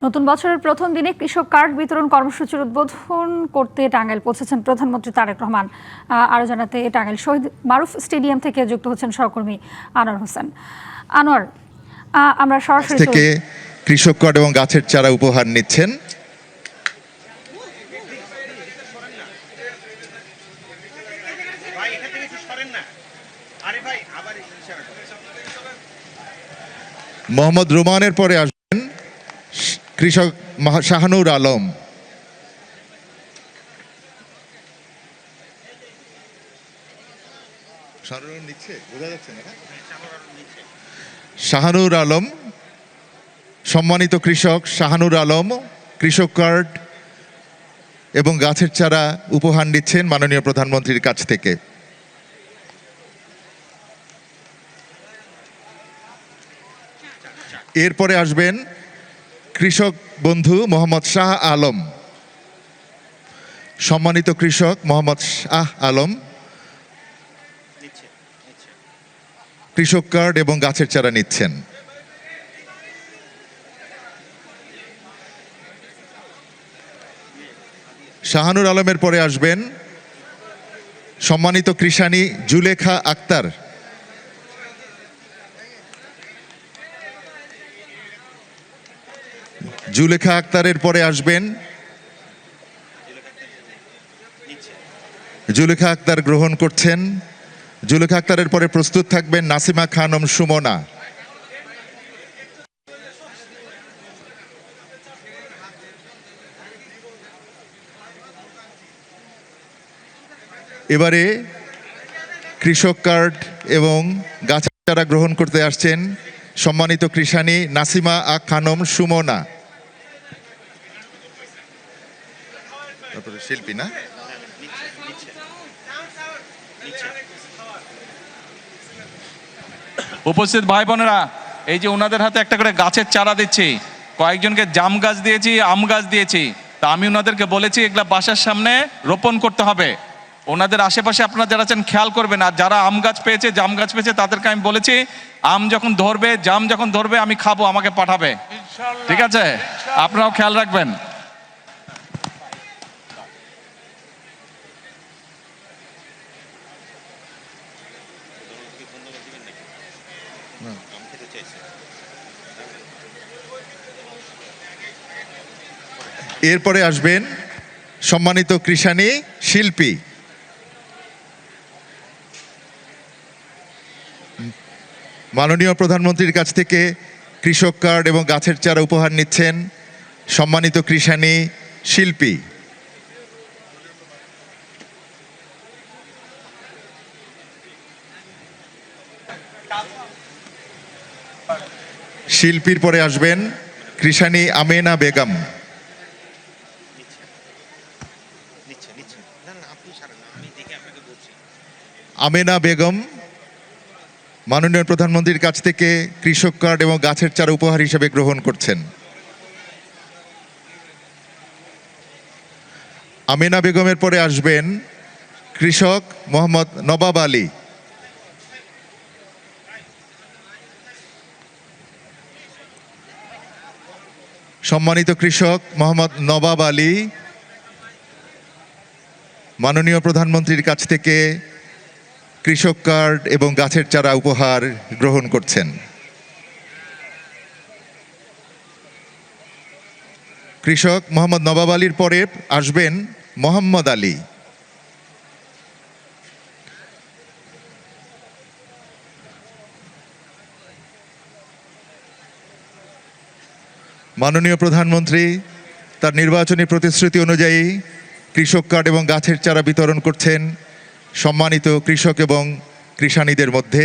নতুন বছরের প্রথম দিনে কৃষক কার্ড বিতরণ কর্মসূচির উদ্বোধন করতে টাঙ্গাইল পৌঁছেছেন প্রধানমন্ত্রী তারেক রহমান। আরও জানাতে টাঙ্গাইল শহীদ মারুফ স্টেডিয়াম থেকে যুক্ত হচ্ছেন সহকর্মী আনোয়ার হোসেন। আনোয়ার, আমরা সরাসরি থেকে কৃষক কার্ড এবং গাছের চারা উপহার নিচ্ছেন। মোহাম্মদ রুমানের পরে আসবেন কৃষক শাহানুর আলম। শাহানুর আলম, সম্মানিত কৃষক শাহানুর আলম কৃষক কার্ড এবং গাছের চারা উপহার নিচ্ছেন মাননীয় প্রধানমন্ত্রীর কাছ থেকে। এরপরে আসবেন কৃষক বন্ধু মোহাম্মদ শাহ আলম। সম্মানিত কৃষক মোহাম্মদ শাহ আলম কৃষক কার্ড এবং গাছের চারা নিচ্ছেন। শাহানুর আলমের পরে আসবেন সম্মানিত কৃষানী জুলেখা আক্তার। জুলেখা আক্তারের পরে আসবেন জুলেখা আক্তার গ্রহণ করছেন। জুলেখা আক্তারের পরে প্রস্তুত থাকবেন নাসিমা খানম সুমনা। এবারে কৃষক কার্ড এবং গাছের চারা গ্রহণ করতে আসছেন সম্মানিত কৃষানী নাসিমা খানম সুমনা। শিল্পী না উপস্থিত ভাই বোনেরা, এই যে ওনাদের হাতে একটা করে গাছের চারা দিচ্ছি। কয়েকজনকে জাম গাছ দিয়েছি, আম গাছ দিয়েছি। তা আমি ওনাদেরকে বলেছি এগুলা বাসার সামনে রোপণ করতে হবে। ওনাদের আশেপাশে আপনারা যারা আছেন খেয়াল করবেন। আর যারা আম গাছ পেয়েছে, জাম গাছ পেয়েছে, তাদেরকে আমি বলেছি আম যখন ধরবে, জাম যখন ধরবে আমি খাবো, আমাকে পাঠাবে। ঠিক আছে, আপনারাও খেয়াল রাখবেন। এরপরে আসবেন সম্মানিত কৃষানী শিল্পী। মাননীয় প্রধানমন্ত্রীর কাছ থেকে কৃষক কার্ড এবং গাছের চারা উপহার নিচ্ছেন সম্মানিত কৃষানী শিল্পী। শিল্পীর পরে আসবেন কৃষানী আমেনা বেগম। আমেনা বেগম মাননীয় প্রধানমন্ত্রীর কাছ থেকে কৃষক কার্ড এবং গাছের চারা উপহার হিসেবে গ্রহণ করছেন। আমেনা বেগমের পরে আসবেন কৃষক মোহাম্মদ নবাব আলী। সম্মানিত কৃষক মোহাম্মদ নবাব আলী মাননীয় প্রধানমন্ত্রীর কাছ থেকে কৃষক কার্ড এবং গাছের চারা উপহার গ্রহণ করছেন। কৃষক মোহাম্মদ নবাব আলীর পরে আসবেন মোহাম্মদ আলী। মাননীয় প্রধানমন্ত্রী তার নির্বাচনী প্রতিশ্রুতি অনুযায়ী কৃষক কার্ড এবং গাছের চারা বিতরণ করছেন সম্মানিত কৃষক এবং কৃষানীদের মধ্যে।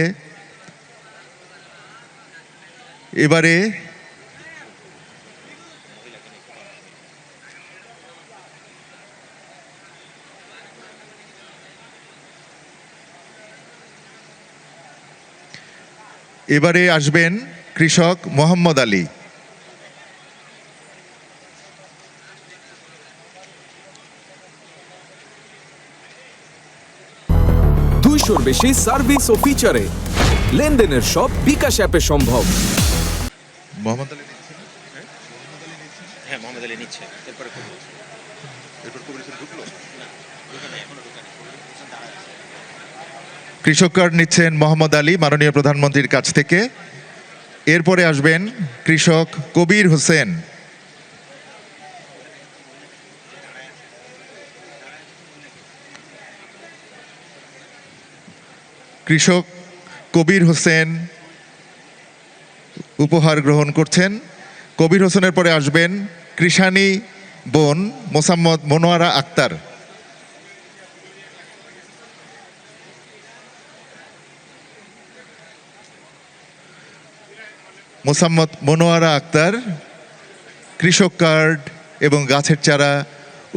এবারে আসবেন কৃষক মোহাম্মদ আলী। বেশি সার্ভিস ও ফিচারে লেনদেনের সব বিকাশ অ্যাপে সম্ভব। মোহাম্মদ আলী হ্যাঁ মোহাম্মদ আলী নিচ্ছে এরপরে কৃষক কার্ড নিচ্ছেন মোহাম্মদ আলী মাননীয় প্রধানমন্ত্রীর কাছ থেকে। এরপরে আসবেন কৃষক কবির হোসেন। কৃষক কবির হোসেন উপহার গ্রহণ করছেন। কবির হোসেনের পরে আসবেন কৃষানী বোন মোসাম্মদ মনোয়ারা আক্তার। মোসাম্মদ মনোয়ারা আক্তার কৃষক কার্ড এবং গাছের চারা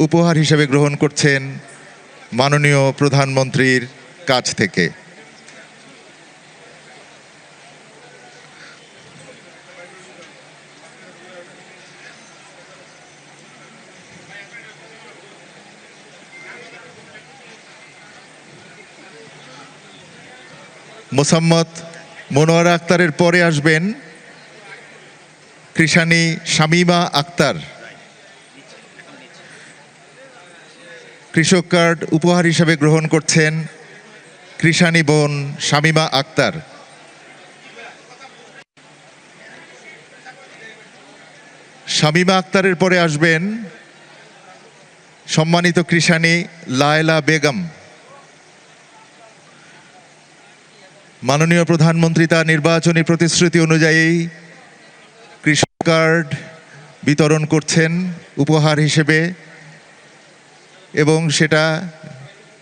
উপহার হিসেবে গ্রহণ করছেন মাননীয় প্রধানমন্ত্রীর কাছ থেকে। মোসাম্মদ মনোয়ারা আক্তারের পরে আসবেন কৃষানী শামীমা আক্তার। কৃষক কার্ড উপহার হিসেবে গ্রহণ করছেন কৃষানী বোন শামীমা আক্তার। শামীমা আক্তারের পরে আসবেন সম্মানিত কৃষানী লায়লা বেগম। মাননীয় প্রধানমন্ত্রী তার নির্বাচনী প্রতিশ্রুতি অনুযায়ী কৃষক কার্ড বিতরণ করছেন উপহার হিসেবে এবং সেটা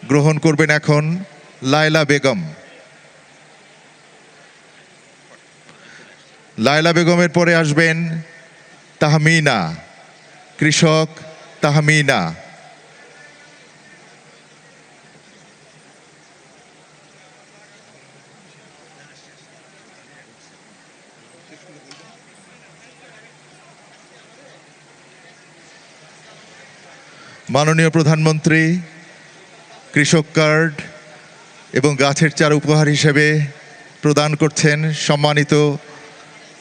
গ্রহণ করবেন এখন লায়লা বেগম। লায়লা বেগমের পরে আসবেন তাহমিনা, কৃষক তাহমিনা। মাননীয় প্রধানমন্ত্রী কৃষক কার্ড এবং গাছের চারা উপহার হিসেবে প্রদান করছেন সম্মানিত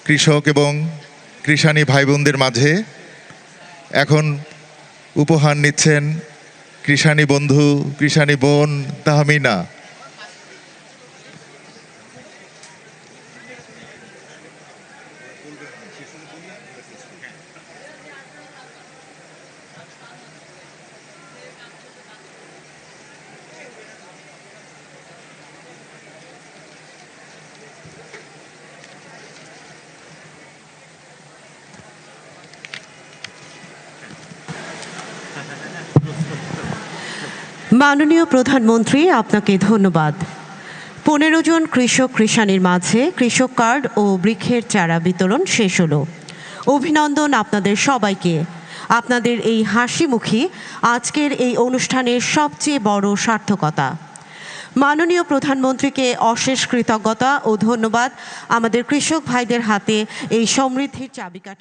কৃষক এবং কৃষানী ভাই বোনদের মাঝে। এখন উপহার নিচ্ছেন কৃষানী বন্ধু, কৃষানী বোন তাহমিনা। মাননীয় প্রধানমন্ত্রী, আপনাকে ধন্যবাদ। 15 জন কৃষক কৃষানীর মাঝে কৃষক কার্ড ও বৃক্ষের চারা বিতরণ শেষ হলো। অভিনন্দন আপনাদের সবাইকে। আপনাদের এই হাসিমুখী আজকের এই অনুষ্ঠানের সবচেয়ে বড় সার্থকতা। মাননীয় প্রধানমন্ত্রীকে অশেষ কৃতজ্ঞতা ও ধন্যবাদ আমাদের কৃষক ভাইদের হাতে এই সমৃদ্ধির চাবিকাঠি